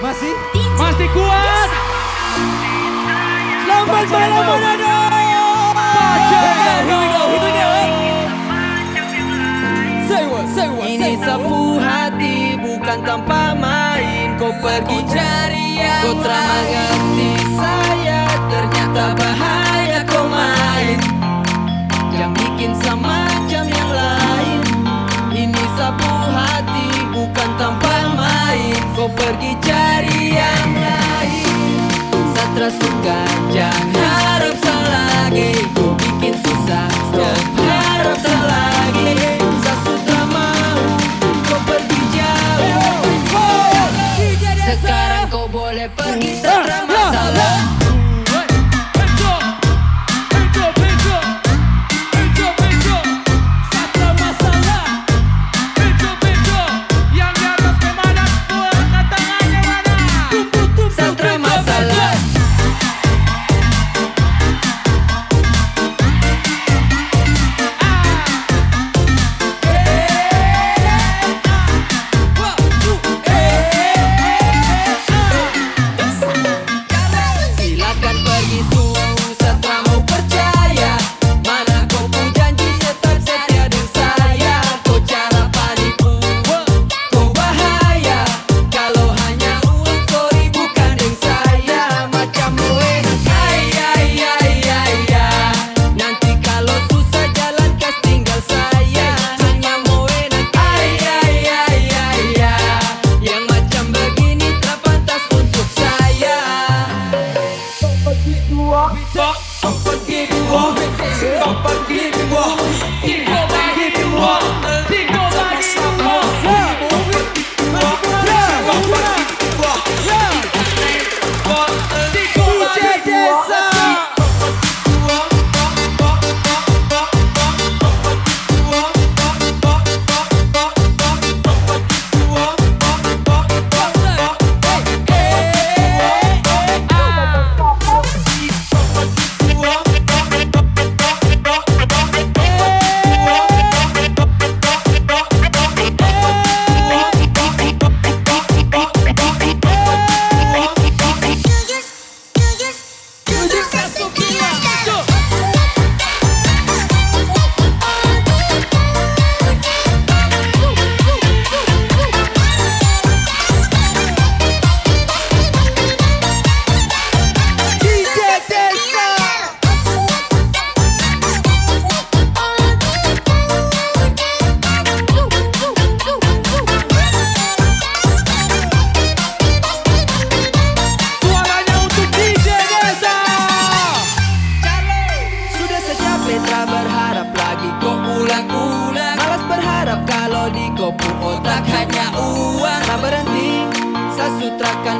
Masih? Masih kuat? Selamat malam Manado! Ini sapu hati bukan tanpa main. Kau pergi cari yang kau tak mengerti saya. Ternyata bahaya kau main. Yang bikin sama macam yang lain. Ini sapu hati bukan tanpa main. Kau pergi cari yang lain. Satra suka jangan harap selagi. Kau bikin susah jangan harap selagi. Sasutra mau kau pergi jauh. Sekarang kau boleh pergi Satra masalah. Malas berharap kalau di kopu otak hanya uang. Tak berhenti, Sasutra kan